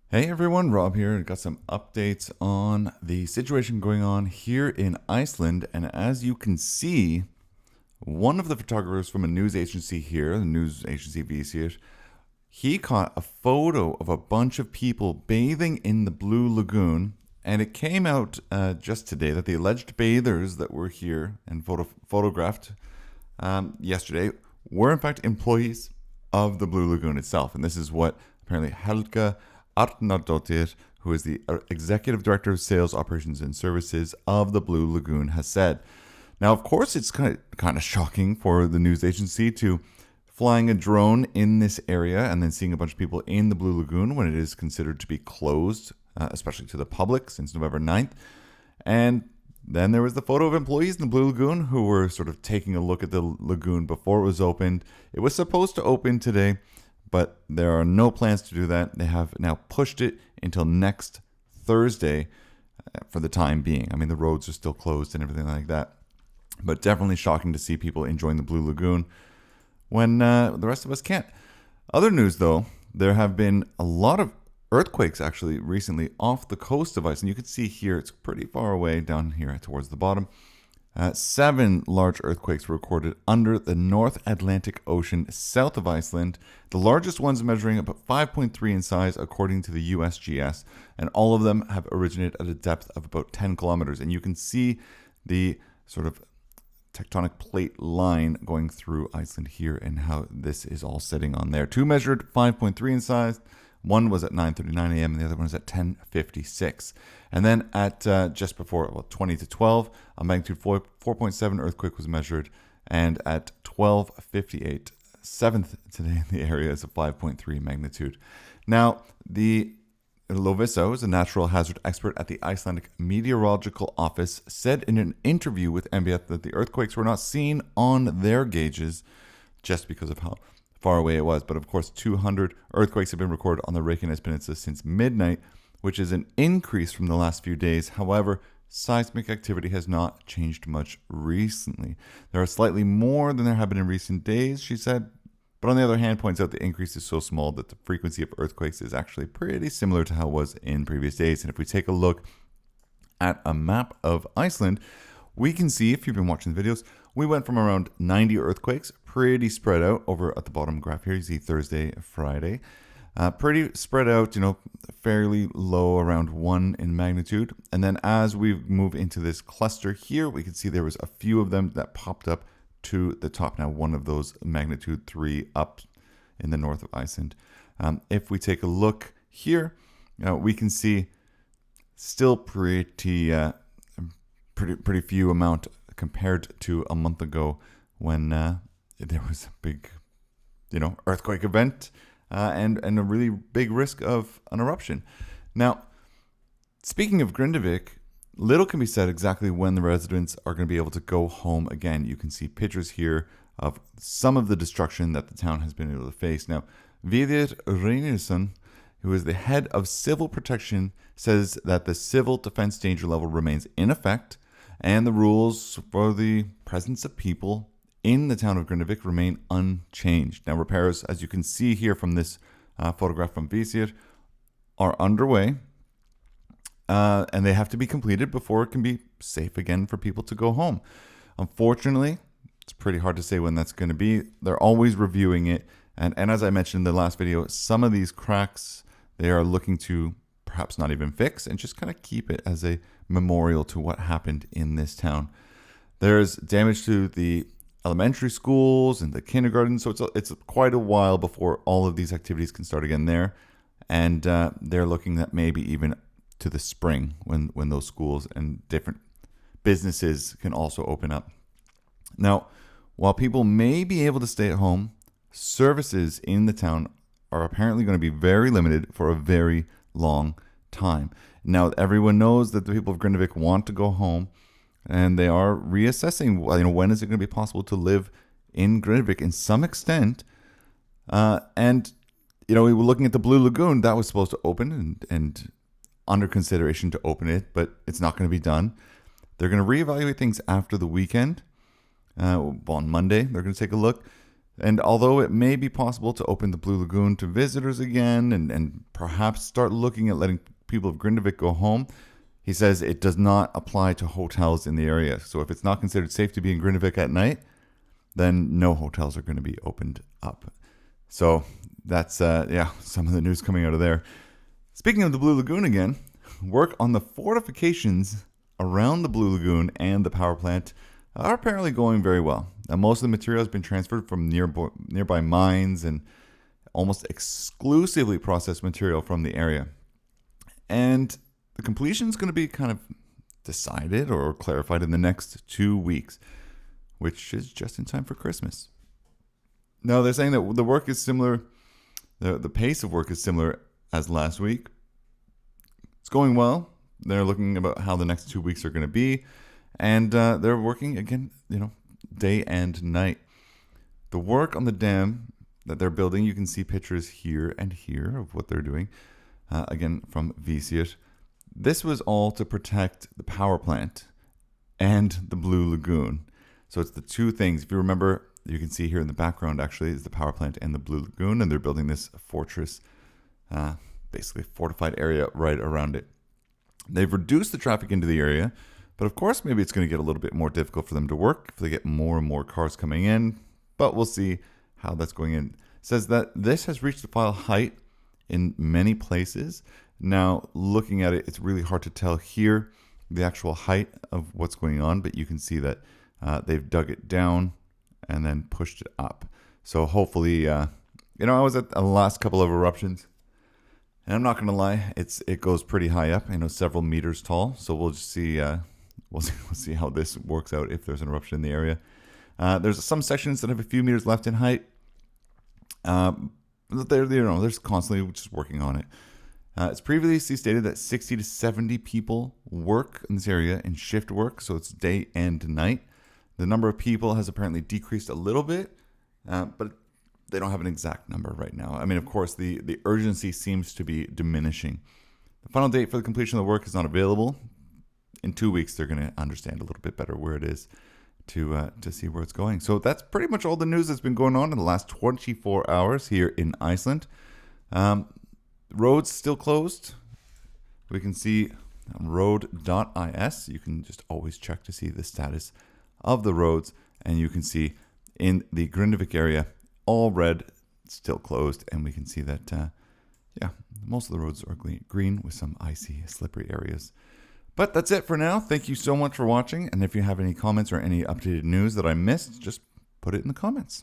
Hey everyone, Rob here. Got some updates on the situation going on here in Iceland. And as you can see, one of the photographers from a news agency here, the news agency VCR, he caught a photo of a bunch of people bathing in the Blue Lagoon. And it came out just today that the alleged bathers that were here and photographed yesterday were in fact employees of the Blue Lagoon itself. And this is what apparently Helga Arnardóttir, who is the executive director of sales, operations, and services of the Blue Lagoon, has said. Now, of course, it's kind of shocking for the news agency to flying a drone in this area and then seeing a bunch of people in the Blue Lagoon when it is considered to be closed, especially to the public, since November 9th. And then there was the photo of employees in the Blue Lagoon who were sort of taking a look at the lagoon before it was opened. It was supposed to open today, but there are no plans to do that. They have now pushed it until next Thursday for the time being. I mean, the roads are still closed and everything like that. But definitely shocking to see people enjoying the Blue Lagoon when the rest of us can't. Other news, though, there have been a lot of earthquakes actually recently off the coast of Iceland. You can see here, it's pretty far away down here towards the bottom. 7 large earthquakes were recorded under the North Atlantic Ocean south of Iceland. The largest ones measuring about 5.3 in size according to the USGS, and all of them have originated at a depth of about 10 kilometers. And you can see the sort of tectonic plate line going through Iceland here and how this is all sitting on there. 2 measured 5.3 in size. One was at 9:39 a.m. and the other one was at 10:56. And then at just before 20 to 12, a magnitude 4.7 earthquake was measured. And at 12:58, 7th today in the area, is a 5.3 magnitude. Now, the Loviso is a natural hazard expert at the Icelandic Meteorological Office, said in an interview with MBF that the earthquakes were not seen on their gauges just because of how far away it was. But of course, 200 earthquakes have been recorded on the Reykjanes Peninsula since midnight, which is an increase from the last few days. However, seismic activity has not changed much recently. There are slightly more than there have been in recent days, she said, but on the other hand, points out the increase is so small that the frequency of earthquakes is actually pretty similar to how it was in previous days. And if we take a look at a map of Iceland, we can see, if you've been watching the videos, we went from around 90 earthquakes, pretty spread out over at the bottom graph here. You see Thursday, Friday. Pretty spread out, fairly low, around 1 in magnitude. And then as we move into this cluster here, we can see there was a few of them that popped up to the top. Now, one of those magnitude 3 up in the north of Iceland. If we take a look here, we can see still pretty few amount compared to a month ago when there was a big, earthquake event and a really big risk of an eruption. Now, speaking of Grindavik, little can be said exactly when the residents are going to be able to go home again. You can see pictures here of some of the destruction that the town has been able to face. Now, Viðar Reynisson, who is the head of civil protection, says that the civil defense danger level remains in effect, and the rules for the presence of people in the town of Grindavik remain unchanged. Now, repairs, as you can see here from this photograph from VCR, are underway, and they have to be completed before it can be safe again for people to go home. Unfortunately, it's pretty hard to say when that's going to be. They're always reviewing it, and as I mentioned in the last video, some of these cracks they are looking to perhaps not even fix and just kind of keep it as a memorial to what happened in this town. There's damage to the elementary schools and the kindergarten, so it's quite a while before all of these activities can start again there. And they're looking at maybe even to the spring when those schools and different businesses can also open up. Now, while people may be able to stay at home, services in the town are apparently going to be very limited for a very long time. Now, everyone knows that the people of Grindavik want to go home, and they are reassessing, when is it going to be possible to live in Grindavik in some extent. And we were looking at the Blue Lagoon that was supposed to open and under consideration to open it, but it's not going to be done. They're going to reevaluate things after the weekend. On Monday, they're going to take a look. And although it may be possible to open the Blue Lagoon to visitors again and perhaps start looking at letting people of Grindavik go home, he says it does not apply to hotels in the area. So if it's not considered safe to be in Grindavik at night, then no hotels are going to be opened up. So that's, some of the news coming out of there. Speaking of the Blue Lagoon again, work on the fortifications around the Blue Lagoon and the power plant are apparently going very well. Now, most of the material has been transferred from nearby mines and almost exclusively processed material from the area. And the completion is going to be kind of decided or clarified in the next 2 weeks, which is just in time for Christmas. Now, they're saying that the work is similar, the pace of work is similar as last week. It's going well. They're looking about how the next 2 weeks are going to be. And they're working, again, day and night. The work on the dam that they're building, you can see pictures here and here of what they're doing. Again, from Visiet. This was all to protect the power plant and the Blue Lagoon. So it's the two things. If you remember, you can see here in the background, actually, is the power plant and the Blue Lagoon. And they're building this fortress, basically a fortified area right around it. They've reduced the traffic into the area. But of course, maybe it's going to get a little bit more difficult for them to work if they get more and more cars coming in. But we'll see how that's going in. It says that this has reached the final height in many places. Now, looking at it, it's really hard to tell here the actual height of what's going on. But you can see that they've dug it down and then pushed it up. So hopefully, I was at the last couple of eruptions. And I'm not going to lie, it goes pretty high up, several meters tall. So we'll just see. We'll see how this works out if there's an eruption in the area. There's some sections that have a few meters left in height. They're constantly just working on it. It's previously stated that 60 to 70 people work in this area in shift work, so it's day and night. The number of people has apparently decreased a little bit, but they don't have an exact number right now. I mean, of course, the urgency seems to be diminishing. The final date for the completion of the work is not available. In 2 weeks, they're going to understand a little bit better where it is to see where it's going. So that's pretty much all the news that's been going on in the last 24 hours here in Iceland. Roads still closed. We can see on road.is. You can just always check to see the status of the roads. And you can see in the Grindavik area, all red, still closed. And we can see that, most of the roads are green with some icy, slippery areas. But that's it for now. Thank you so much for watching. And if you have any comments or any updated news that I missed, just put it in the comments.